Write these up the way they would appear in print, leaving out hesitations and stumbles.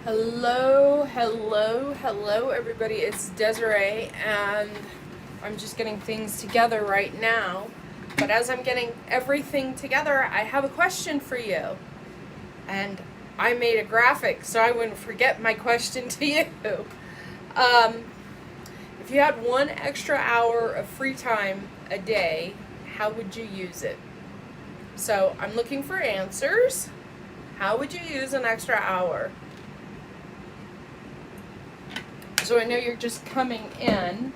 Hello, everybody. It's Desiree, and I'm just getting things together right now. But as I'm getting everything together, I have a question for you. And I made a graphic so I wouldn't forget my question to you. If you had 1 extra hour of free time a day, how would you use it? So I'm looking for answers. How would you use an extra hour? So I know you're just coming in,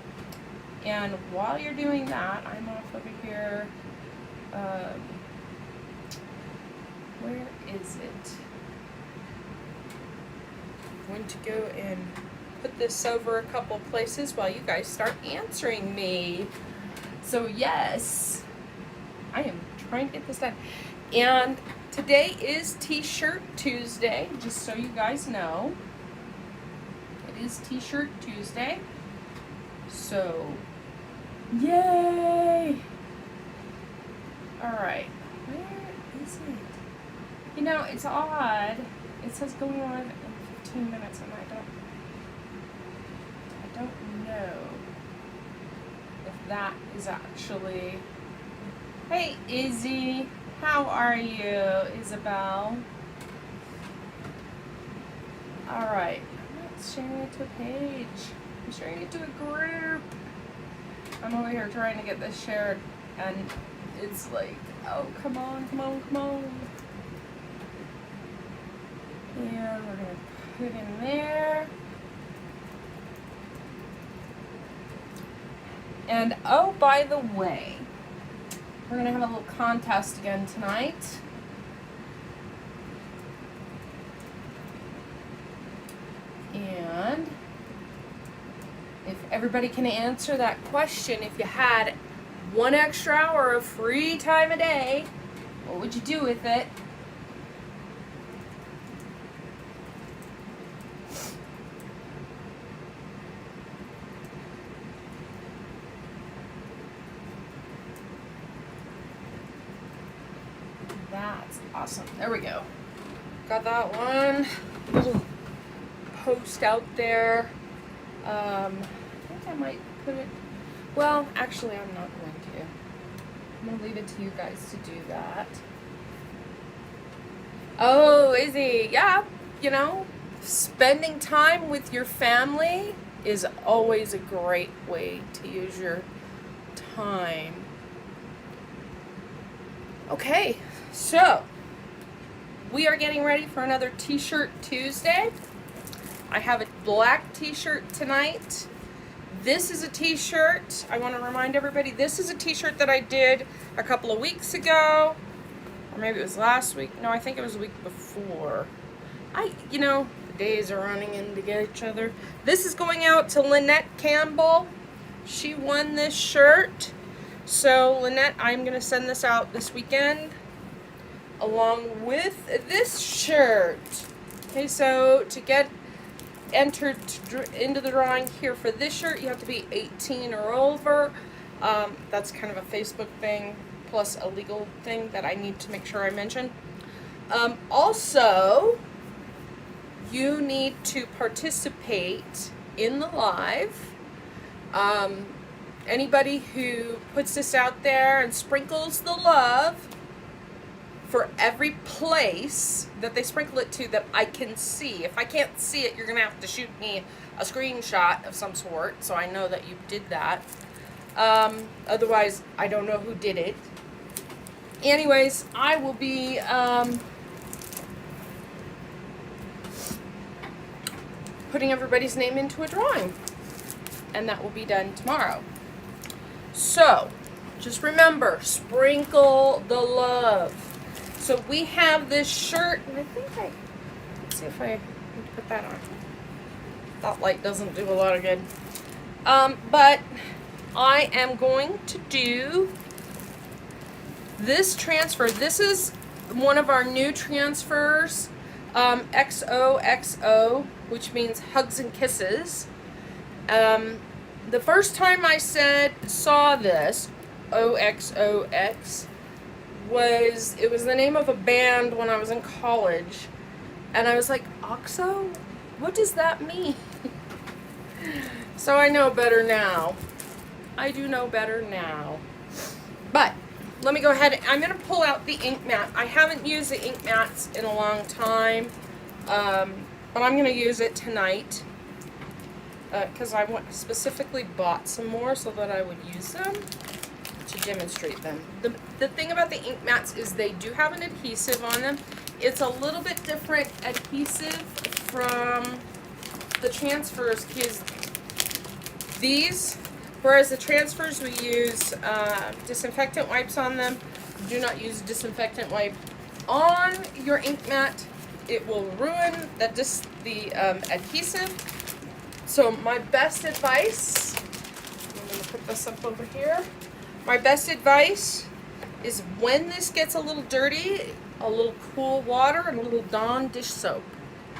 and while you're doing that, I'm off over here. Where is it? I'm going to go and put this over a couple places while you guys start answering me. So yes, I am trying to get this done. And today is T-shirt Tuesday, just so you guys know. Is T-shirt Tuesday. So, yay! Alright, where is it? You know, it's odd. It says going on in 15 minutes and I don't know if that is actually... Hey, Izzy. How are you, Isabel? Alright. Sharing it to a page. I'm sharing it to a group. I'm over here trying to get this shared, and it's like, oh, come on. And we're going to put in there. And oh, by the way, we're going to have a little contest again tonight. And if everybody can answer that question, if you had 1 extra hour of free time a day, what would you do with it? That's awesome. There we go. Got that one. Little post out there. I think I might put it, well, actually I'm not going to. I'm going to leave it to you guys to do that. Oh, Izzy, yeah, you know, spending time with your family is always a great way to use your time. Okay, so we are getting ready for another T-shirt Tuesday. I have a black T-shirt tonight. This is a T-shirt. I want to remind everybody, this is a T-shirt that I did a couple of weeks ago. Or maybe it was last week. No, I think it was the week before. The days are running in to each other. This is going out to Lynette Campbell. She won this shirt. So, Lynette, I'm going to send this out this weekend along with this shirt. Okay, so to get entered into the drawing here for this shirt, you have to be 18 or over. That's kind of a Facebook thing plus a legal thing that I need to make sure I mention. Also, you need to participate in the live. Anybody who puts this out there and sprinkles the love for every place that they sprinkle it to that I can see. If I can't see it, you're going to have to shoot me a screenshot of some sort so I know that you did that. Otherwise, I don't know who did it. Anyways, I will be putting everybody's name into a drawing. And that will be done tomorrow. So, just remember, sprinkle the love. So we have this shirt, and I think let's see if I can put that on. That light doesn't do a lot of good. But I am going to do this transfer. This is one of our new transfers, XOXO, which means hugs and kisses. The first time I saw this, OXOX, it was the name of a band when I was in college, and I was like, OXO? What does that mean? So I know better now. I do know better now. But let me go ahead. I'm going to pull out the ink mat. I haven't used the ink mats in a long time, but I'm going to use it tonight because I specifically bought some more so that I would use them to demonstrate them. The thing about the ink mats is they do have an adhesive on them. It's a little bit different adhesive from the transfers because these, whereas the transfers we use disinfectant wipes on them, do not use disinfectant wipe on your ink mat. It will ruin the adhesive. So my best advice, I'm going to put this up over here. My best advice is when this gets a little dirty, a little cool water and a little Dawn dish soap.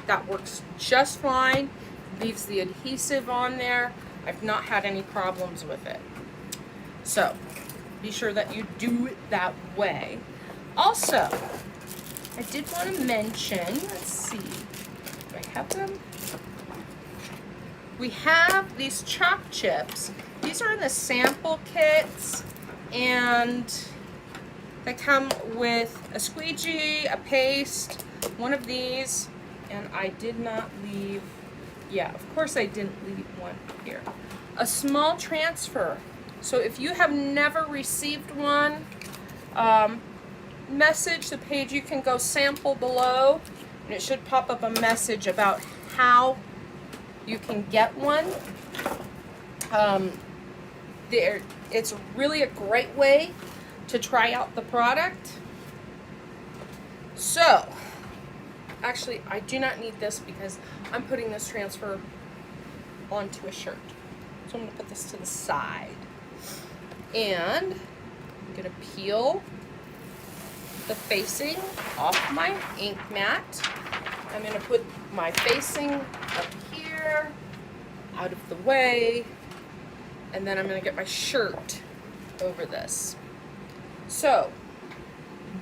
That works just fine. Leaves the adhesive on there. I've not had any problems with it. So be sure that you do it that way. Also, I did want to mention, let's see, do I have them? We have these chalk chips. These are in the sample kits, and they come with a squeegee, a paste, one of these, and I did not leave, yeah, of course I didn't leave one here. A small transfer. So if you have never received one, message the page. You can go sample below, and it should pop up a message about how you can get one. It's really a great way to try out the product. So, actually, I do not need this because I'm putting this transfer onto a shirt. So I'm going to put this to the side. And I'm going to peel the facing off my ink mat. I'm going to put my facing up here, out of the way, and then I'm going to get my shirt over this. So,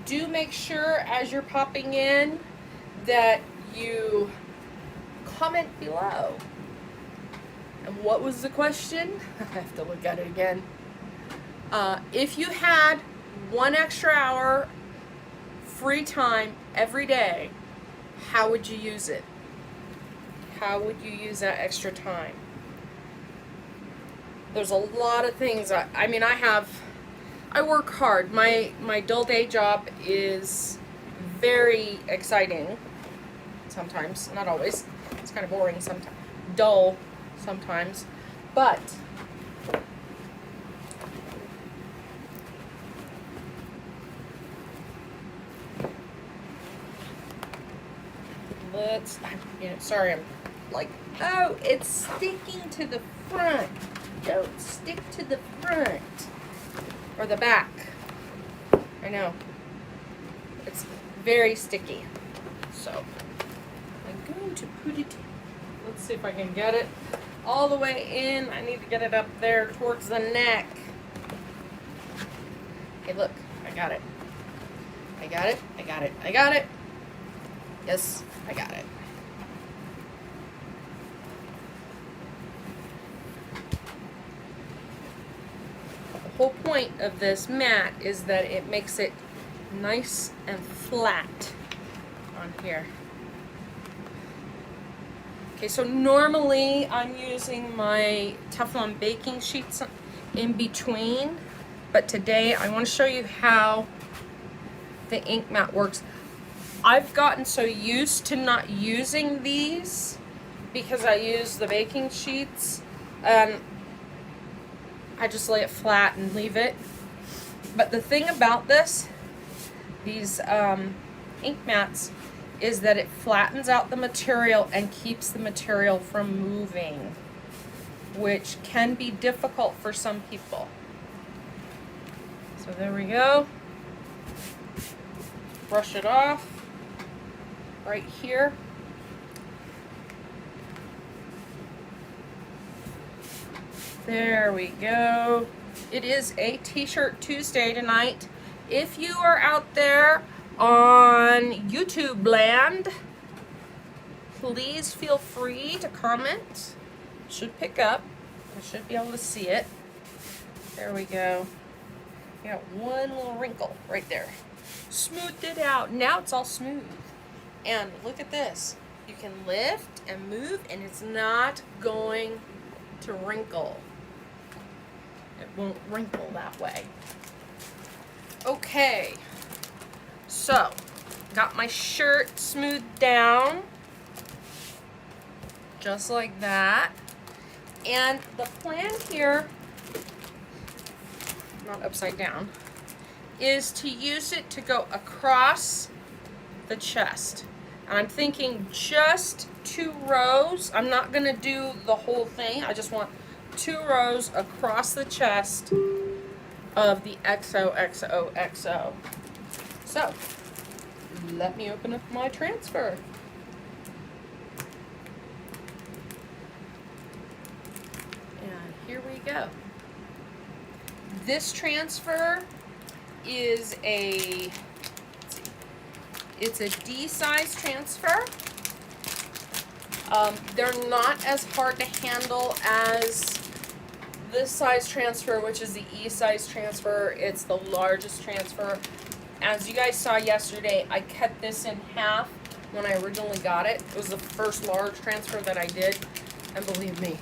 do make sure as you're popping in that you comment below. And what was the question? I have to look at it again. If you had 1 extra hour free time every day, how would you use it? How would you use that extra time? There's a lot of things. I work hard. My dull day job is very exciting sometimes, not always. It's kind of boring sometimes, dull sometimes, but sorry, I'm like, oh, it's sticking to the front. Don't stick to the front or the back. I know. It's very sticky. So I'm going to put it, let's see if I can get it all the way in. I need to get it up there towards the neck. Okay, look, I got it. I got it, I got it, I got it. Yes, I got it. The whole point of this mat is that it makes it nice and flat on here. Okay, so normally I'm using my Teflon baking sheets in between, but today I want to show you how the ink mat works. I've gotten so used to not using these because I use the baking sheets, and I just lay it flat and leave it. But the thing about these ink mats, is that it flattens out the material and keeps the material from moving, which can be difficult for some people. So there we go. Brush it off right here. There we go. It is a T-shirt Tuesday tonight. If you are out there on YouTube land, please feel free to comment. Should pick up. I should be able to see it. There we go. We got one little wrinkle right there. Smoothed it out. Now it's all smooth. And look at this. You can lift and move and it's not going to wrinkle. It won't wrinkle that way. Okay. So, got my shirt smoothed down. Just like that. And the plan here, not upside down, is to use it to go across the chest. And I'm thinking just 2 rows. I'm not gonna do the whole thing. I just want 2 rows across the chest of the XOXO. So, let me open up my transfer. And here we go. This transfer is it's a D size transfer. They're not as hard to handle as this size transfer, which is the E size transfer. It's the largest transfer. As you guys saw yesterday, I cut this in half when I originally got it. It was the first large transfer that I did, and believe me,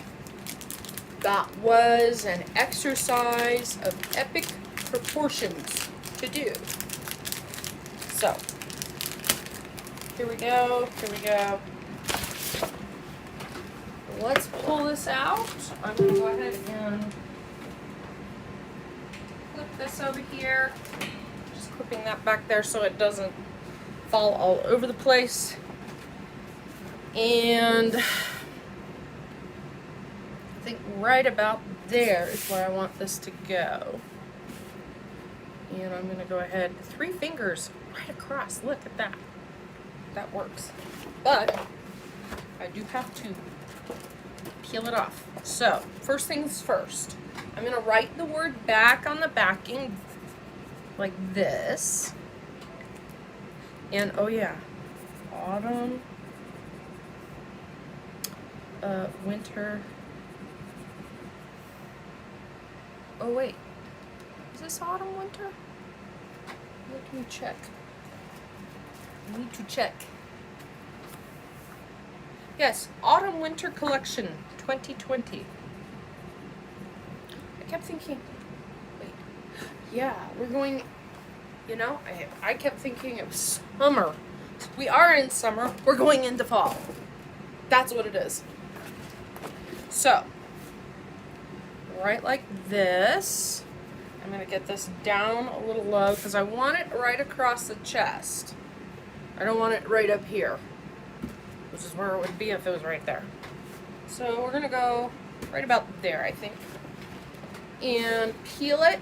that was an exercise of epic proportions to do. So, here we go, here we go. Let's pull this out. I'm gonna go ahead and flip this over here. Just clipping that back there so it doesn't fall all over the place. And I think right about there is where I want this to go. And I'm gonna go ahead, 3 fingers right across. Look at that. That works. But I do have to peel it off. So, first things first. I'm gonna write the word back on the backing like this. And oh yeah, autumn, winter. Oh wait, is this autumn, winter? Let me check. I need to check. Yes, autumn winter collection 2020. I kept thinking, wait, yeah, we're going, you know, I kept thinking it was summer. We are in summer, we're going into fall. That's what it is. So, right like this. I'm gonna get this down a little low because I want it right across the chest. I don't want it right up here, which is where it would be if it was right there. So we're gonna go right about there, I think. And peel it.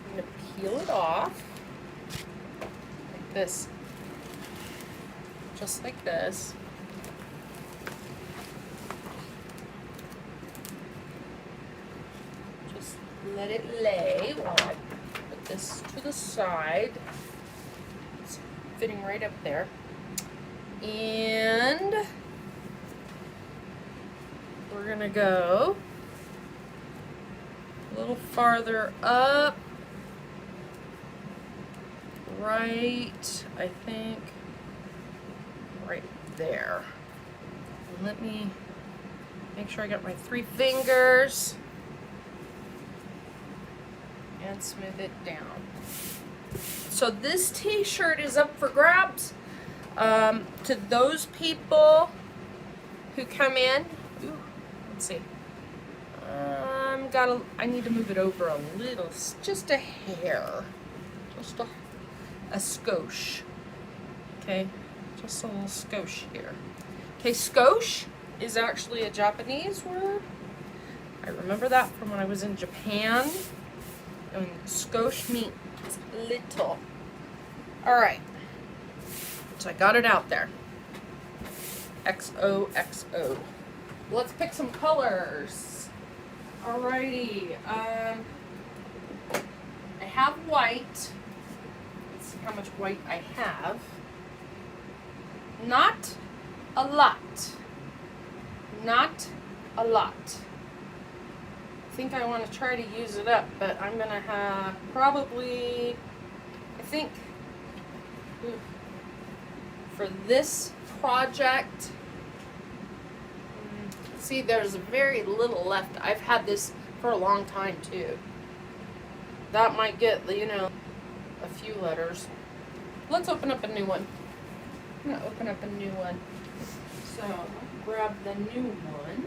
I'm gonna peel it off like this. Just like this. Just let it lay while I put this to the side. It's fitting right up there. And we're gonna go a little farther up. Right, I think, right there. And let me make sure I got my 3 fingers and smooth it down. So this t-shirt is up for grabs. To those people who come in, ooh, let's see. I need to move it over a little, just a hair, just a skosh. Okay, just a little skosh here. Okay, skosh is actually a Japanese word. I remember that from when I was in Japan. And skosh means little. All right. So I got it out there. XOXO. Let's pick some colors. Alrighty. I have white. Let's see how much white I have. Not a lot. Not a lot. I think I want to try to use it up, but I'm going to have probably, I think, for this project, see, there's very little left. I've had this for a long time too. That might get, you know, a few letters. Let's open up a new one. I'm going to open up a new one. So, grab the new one.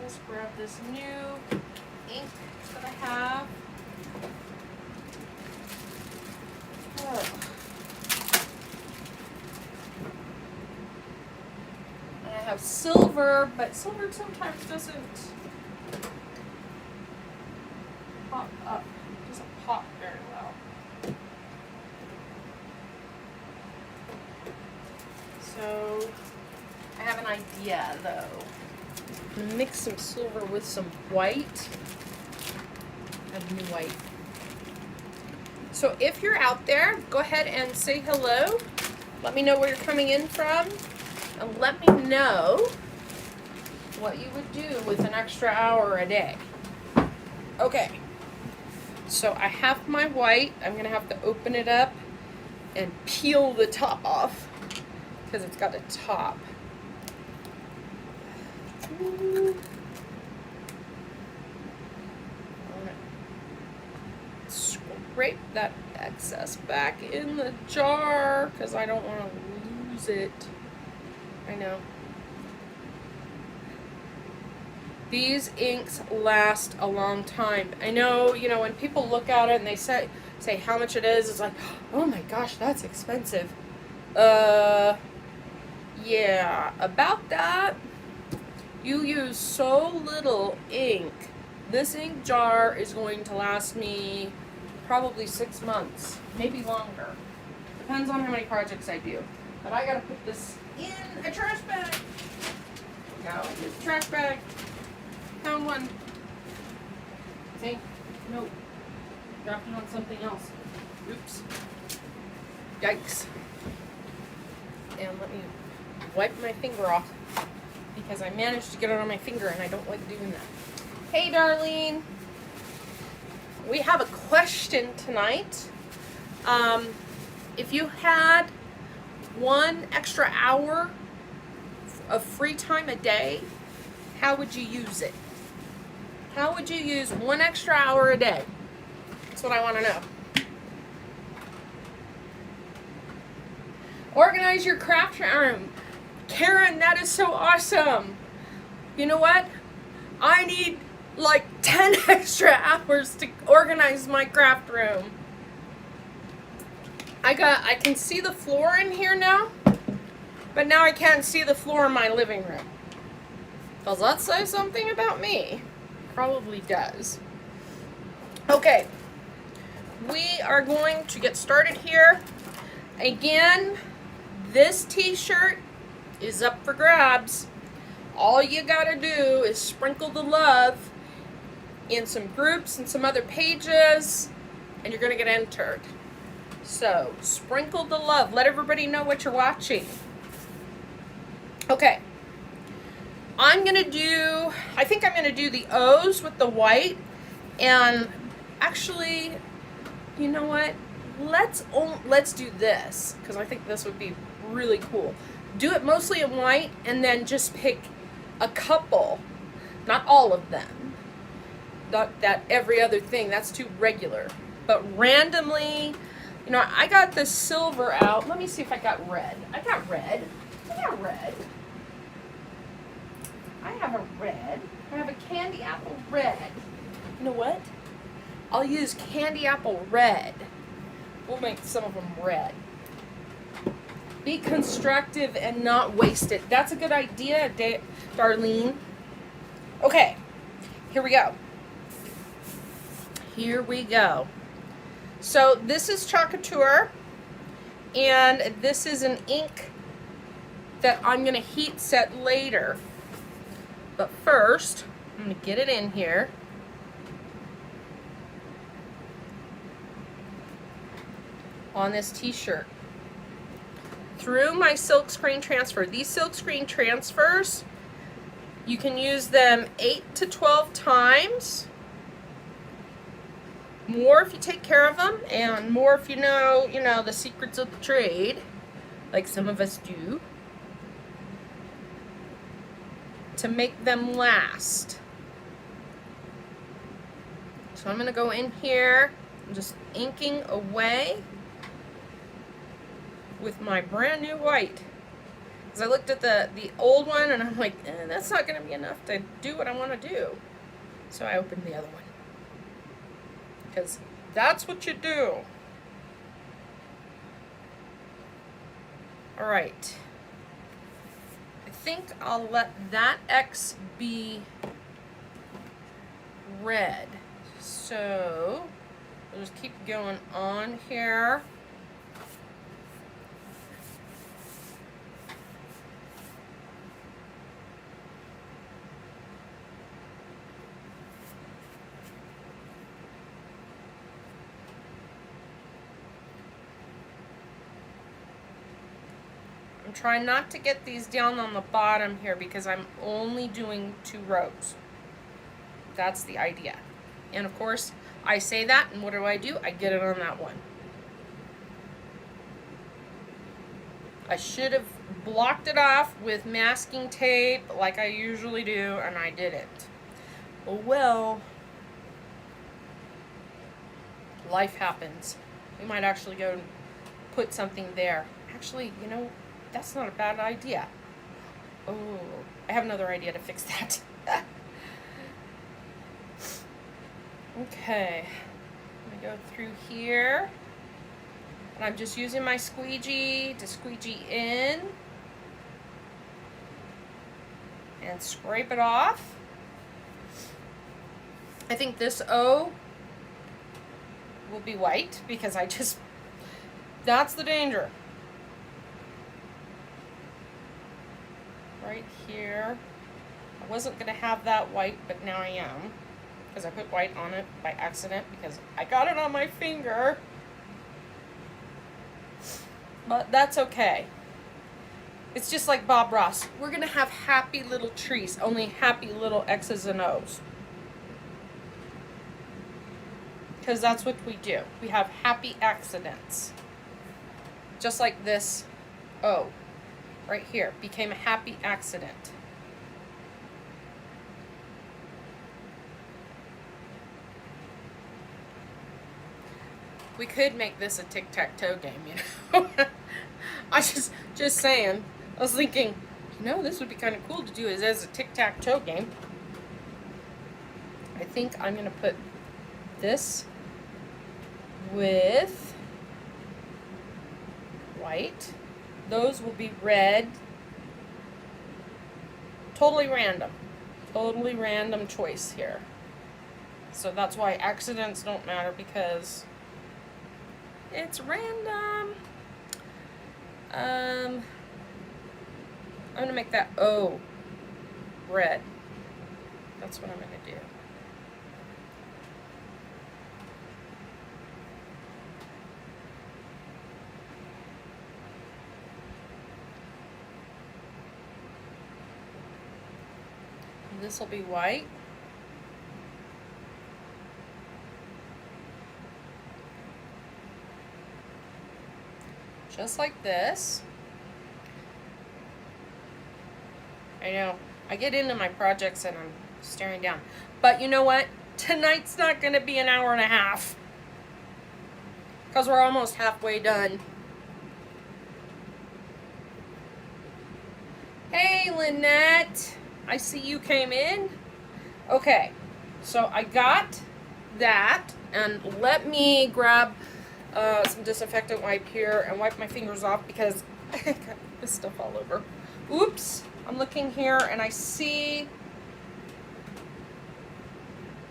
Let's grab this new ink that I have. Oh. And I have silver, but silver sometimes doesn't pop up. It doesn't pop very well. So I have an idea though. I'm gonna mix some silver with some white. I have new white. So if you're out there, go ahead and say hello. Let me know where you're coming in from. And let me know what you would do with an extra hour a day. Okay. So I have my white. I'm going to have to open it up and peel the top off because it's got a top. Scrape that excess back in the jar because I don't want to lose it. I know. These inks last a long time. I know, you know, when people look at it and they say how much it is, it's like, oh my gosh, that's expensive. Yeah, about that. You use so little ink. This ink jar is going to last me probably 6 months, maybe longer. Depends on how many projects I do. But I gotta put this in a trash bag. Now, here's a trash bag. Found one. See? Nope. Dropped it on something else. Oops. Yikes. And let me wipe my finger off because I managed to get it on my finger and I don't like doing that. Hey, Darlene. We have a question tonight. If you had 1 extra hour of free time a day, how would you use it? How would you use 1 extra hour a day? That's what I want to know. Organize your craft room. Karen, that is so awesome. You know what? I need like 10 extra hours to organize my craft room. I can see the floor in here now, but now I can't see the floor in my living room. Does that say something about me? Probably does. Okay, we are going to get started here. Again, this t-shirt is up for grabs. All you gotta do is sprinkle the love in some groups and some other pages, and you're gonna get entered. So, sprinkle the love. Let everybody know what you're watching. Okay. I think I'm gonna do the O's with the white, and actually, you know what? Let's do this, because I think this would be really cool. Do it mostly in white, and then just pick a couple, not all of them. Not that every other thing, that's too regular. But randomly, you know, I got the silver out. Let me see if I got red. I got red. I have a red. I have a candy apple red. You know what? I'll use candy apple red. We'll make some of them red. Be constructive and not waste it. That's a good idea, Darlene. Okay, here we go. Here we go. So this is chalkcouture, and this is an ink that I'm going to heat set later. But first, I'm going to get it in here. on this t-shirt through my silk screen transfer. These silk screen transfers, you can use them 8 to 12 times. More if you take care of them, and more if you know the secrets of the trade, like some of us do, to make them last. So I'm going to go in here, I'm just inking away with my brand new white. Because I looked at the old one and I'm like, that's not going to be enough to do what I want to do. So I opened the other one. Because that's what you do. Alright. I think I'll let that X be red. So we'll just keep going on here. I'm trying not to get these down on the bottom here because I'm only doing 2 rows. That's the idea. And of course, I say that, and what do? I get it on that one. I should have blocked it off with masking tape like I usually do, and I didn't. Well, life happens. We might actually go and put something there. Actually, that's not a bad idea. Oh, I have another idea to fix that. Okay, I'm going to go through here, and I'm just using my squeegee to squeegee in and scrape it off. I think this O will be white because that's the danger. Right here. I wasn't going to have that white, but now I am. Because I put white on it by accident because I got it on my finger. But that's okay. It's just like Bob Ross. We're going to have happy little trees, only happy little X's and O's. Because that's what we do. We have happy accidents. Just like this O right here became a happy accident. We could make this a tic-tac-toe game, I just saying. I was thinking, this would be kind of cool to do as a tic-tac-toe game. I think I'm going to put this with white. Those will be red. Totally random. Totally random choice here. So that's why accidents don't matter, because it's random. I'm going to make that O red. That's what I'm going to do. This will be white. Just like this. I know, I get into my projects and I'm staring down. But you know what? Tonight's not going to be an hour and a half. Because we're almost halfway done. Hey, Lynette. I see you came in. Okay, so I got that. And let me grab some disinfectant wipe here and wipe my fingers off because I got this stuff all over. Oops, I'm looking here and I see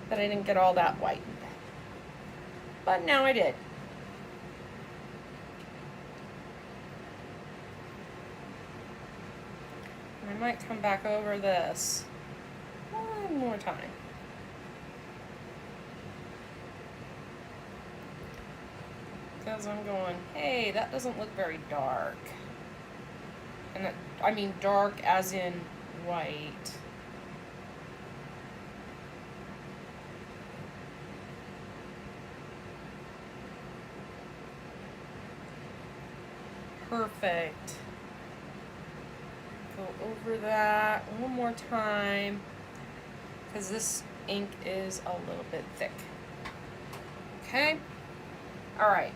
that I didn't get all that white. But now I did. I might come back over this one more time. Go because I'm going, hey, that doesn't look very dark. And I mean dark as in white. Perfect. Go over that one more time because this ink is a little bit thick. Okay. All right.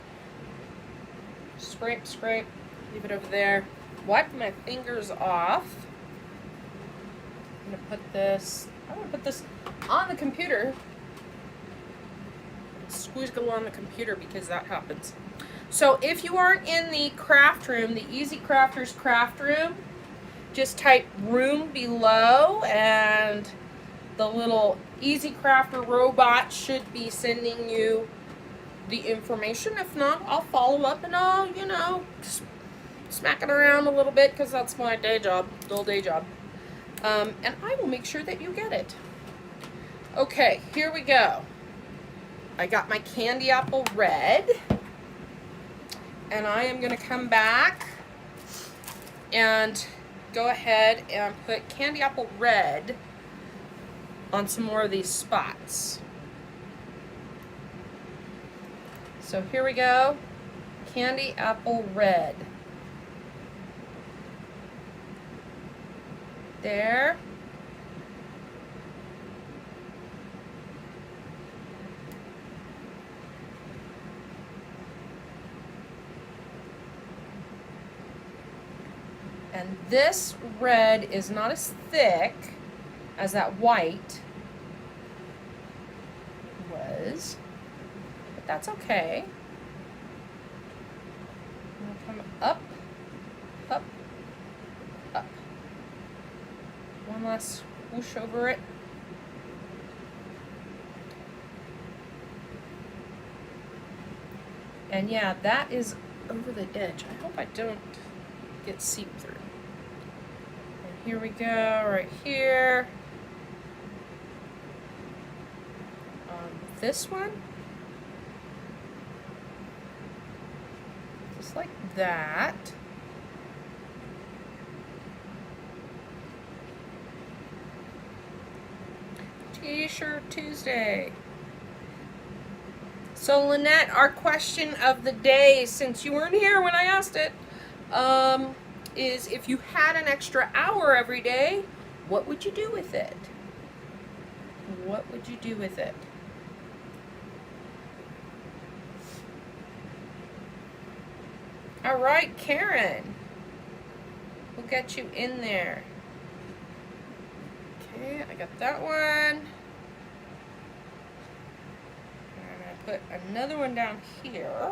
Scrape, scrape. Leave it over there. Wipe my fingers off. I'm gonna put this on the computer. Squeeze glue on the computer because that happens. So if you aren't in the craft room, the Easy Crafters craft room, just type room below and the little Easy Crafter robot should be sending you the information. If not, I'll follow up and I'll, you know, smack it around a little bit because that's my day job, dull day job. And I will make sure that you get it. Okay, here we go. I got my candy apple red. And I am going to come back and go ahead and put candy apple red on some more of these spots. So here we go, candy apple red. There. And this red is not as thick as that white was, but that's okay. I'm gonna come up, up, up. One last swoosh over it. And yeah, that is over the edge. I hope I don't get seep through. And here we go, right here. On this one. Just like that. T-shirt Tuesday. So Lynette, our question of the day, since you weren't here when I asked it, is if you had an extra hour every day, what would you do with it? What would you do with it? All right, Karen. We'll get you in there. Okay, I got that one. I'm going to put another one down here.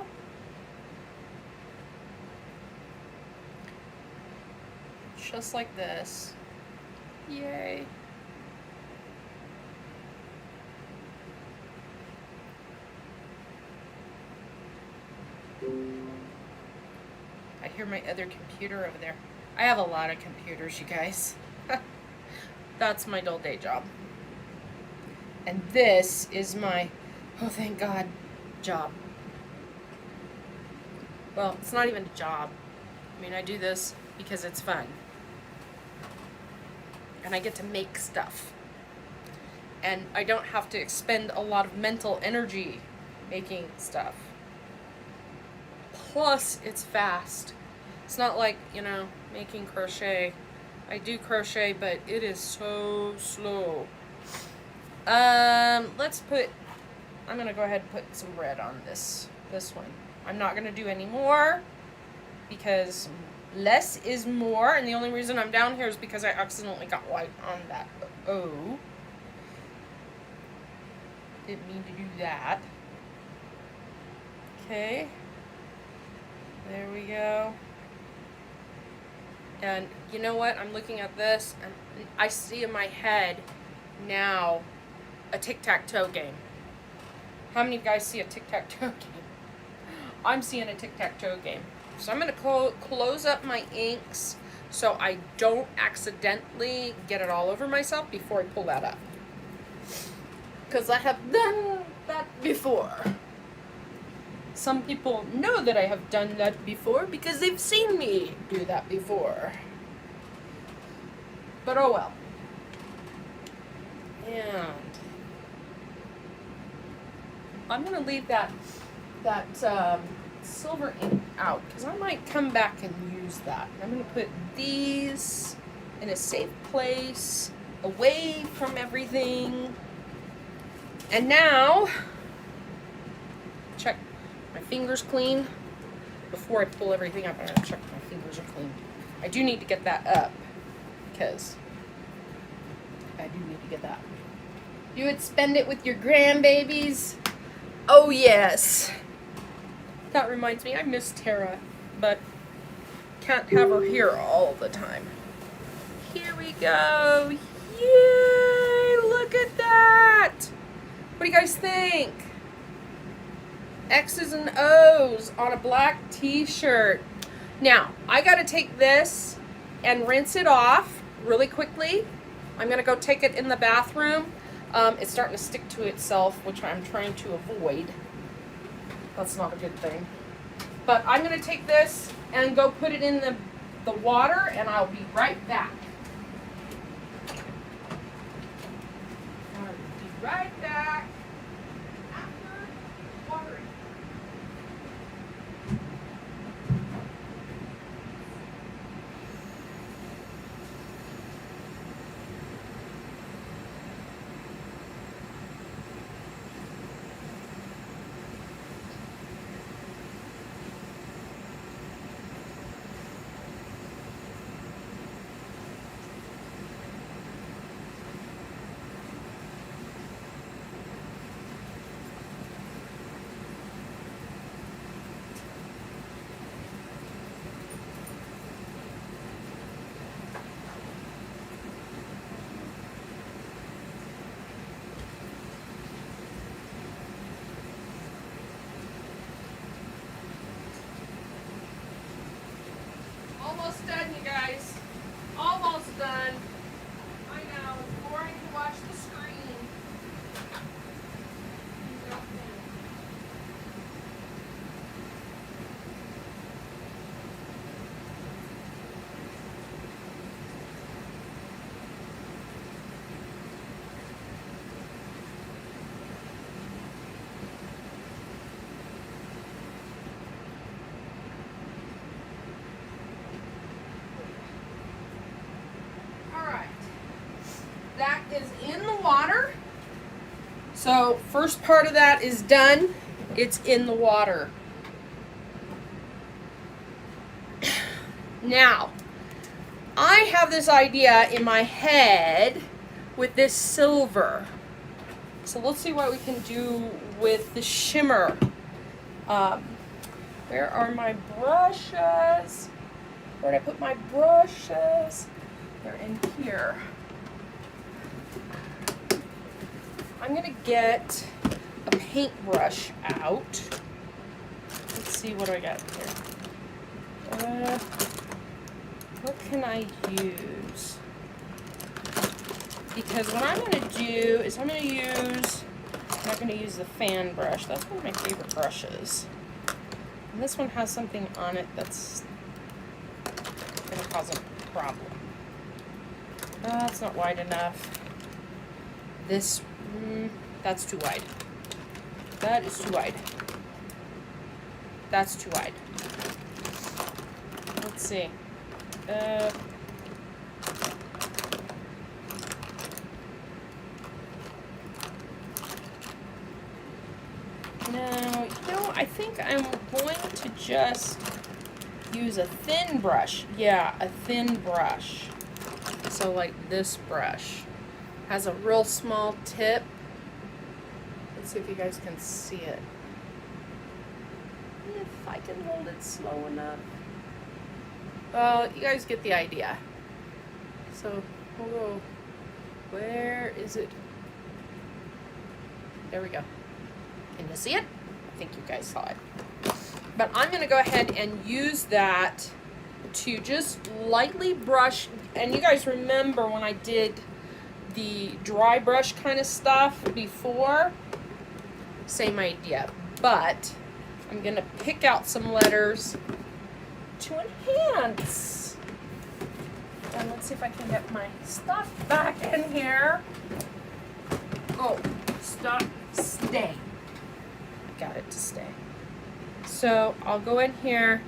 Just like this. Yay. I hear my other computer over there. I have a lot of computers, you guys. That's my dull day job. And this is my, oh thank God, job. Well, it's not even a job. I mean, I do this because it's fun. And I get to make stuff. And I don't have to expend a lot of mental energy making stuff. Plus, it's fast. It's not like, you know, making crochet. I do crochet, but it is so slow. Let's put, I'm going to go ahead and put some red on this one. I'm not going to do any more because less is more, and the only reason I'm down here is because I accidentally got white on that O. Didn't mean to do that. Okay. There we go. And you know what? I'm looking at this, and I see in my head now a tic-tac-toe game. How many of you guys see a tic-tac-toe game? I'm seeing a tic-tac-toe game. So I'm going to close up my inks so I don't accidentally get it all over myself before I pull that up. Because I have done that before. Some people know that I have done that before because they've seen me do that before. But oh well. And I'm going to leave that silver ink out because I might come back and use that. I'm going to put these in a safe place, away from everything. And now, check my fingers clean. Before I pull everything up, I'm going to check my fingers are clean. I do need to get that up because I do need to get that. You would spend it with your grandbabies? Oh yes. That reminds me, I miss Tara, but can't have her here all the time. Here we go. Yay! Look at that! What do you guys think? X's and O's on a black t-shirt. Now, I gotta take this and rinse it off really quickly. I'm gonna go take it in the bathroom. It's starting to stick to itself, which I'm trying to avoid. That's not a good thing. But I'm gonna take this and go put it in the water, and I'll be right back. I'll be right back after watering. Almost done, you guys. Almost done. I know, it's boring to watch the screen. That is in the water. So first part of that is done. It's in the water. Now, I have this idea in my head with this silver. So let's see what we can do with the shimmer. Where are my brushes? Where did I put my brushes? They're in here. I'm gonna get a paintbrush out. Let's see, what do I got here? What can I use? Because what I'm gonna do is I'm not gonna use the fan brush. That's one of my favorite brushes. And this one has something on it that's gonna cause a problem. That's not wide enough. This, that's too wide. That is too wide. That's too wide. Let's see. Now, you know, I think I'm going to just use a thin brush. Yeah, a thin brush. So like this brush. Has a real small tip. Let's see if you guys can see it. If I can hold it slow enough. Well, you guys get the idea. So we'll go, where is it? There we go. Can you see it? I think you guys saw it. But I'm gonna go ahead and use that to just lightly brush. And you guys remember when I did the dry brush kind of stuff before? Same idea. But I'm going to pick out some letters to enhance. And let's see if I can get my stuff back in here. Oh, stop, stay. Got it to stay. So I'll go in here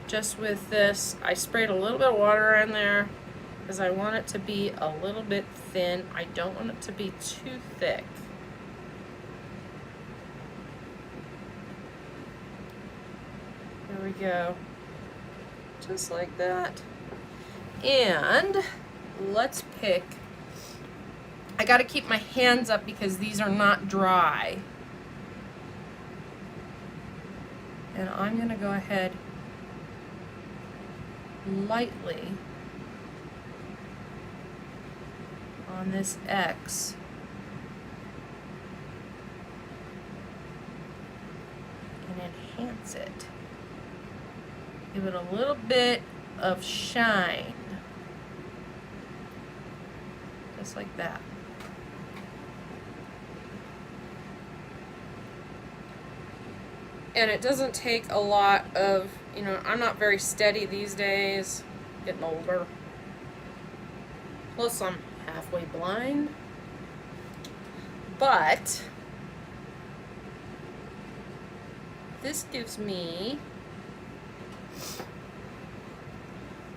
just with this. I sprayed a little bit of water in there because I want it to be a little bit thin. I don't want it to be too thick. There we go. Just like that. And let's pick. I got to keep my hands up because these are not dry. And I'm going to go ahead lightly on this X and enhance it. Give it a little bit of shine. Just like that. And it doesn't take a lot of, you know, I'm not very steady these days, getting older. Plus I'm halfway blind. But this gives me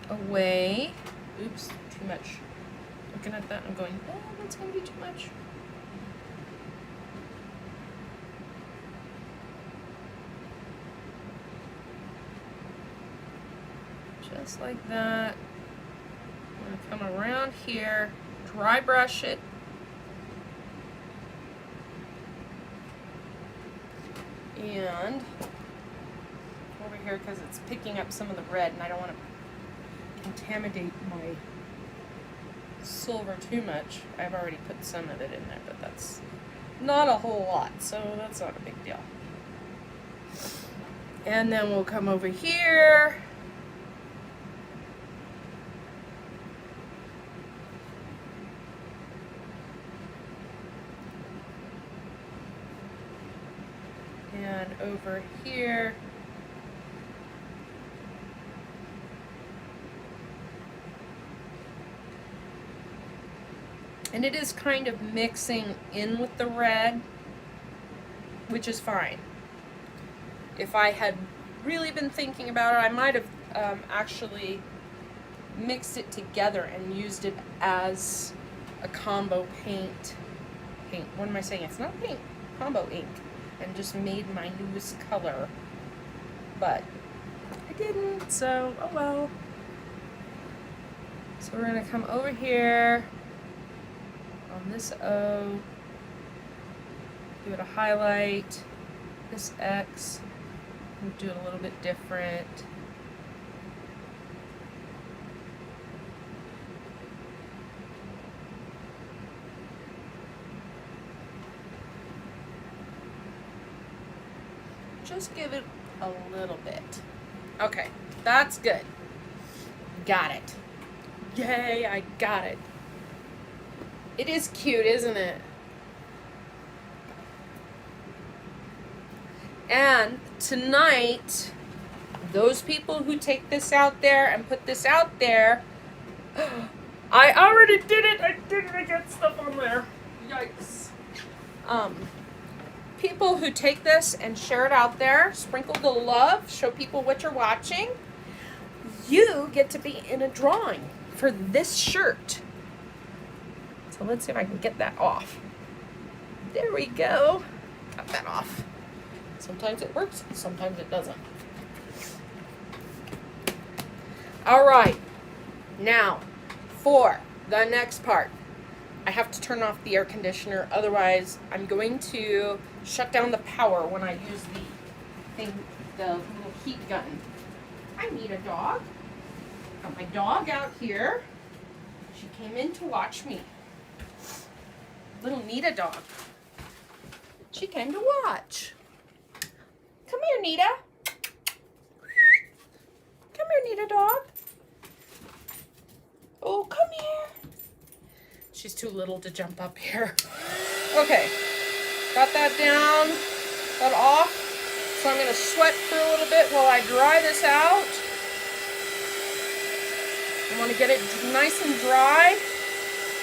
a way, oops, too much. Looking at that, I'm going, oh, that's going to be too much. Just like that. I'm going to come around here, dry brush it. And over here, because it's picking up some of the red and I don't want to contaminate my silver too much. I've already put some of it in there, but that's not a whole lot, so that's not a big deal. And then we'll come over here. And over here. And it is kind of mixing in with the red, which is fine. If I had really been thinking about it, I might have actually mixed it together and used it as a combo paint. What am I saying? It's not paint, combo ink. And just made my newest color. But I didn't, so oh well. So we're gonna come over here on this O, give it a highlight, this X, and do it a little bit different. Just give it a little bit. Okay, that's good. Got it. Yay, I got it. It is cute, isn't it? And tonight, those people who take this out there and put this out there, I already did it. I didn't get stuff on there. Yikes. People who take this and share it out there, sprinkle the love, show people what you're watching, you get to be in a drawing for this shirt. So let's see if I can get that off. There we go. Got that off. Sometimes it works, sometimes it doesn't. All right. Now, for the next part, I have to turn off the air conditioner, otherwise I'm going to shut down the power when I use the little heat gun. I need a dog. Got my dog out here. She came in to watch me. Little Nita dog. She came to watch. Come here, Nita. Come here, Nita dog. Oh, come here. She's too little to jump up here. Okay, got that down. So I'm going to sweat for a little bit while I dry this out. I want to get it nice and dry.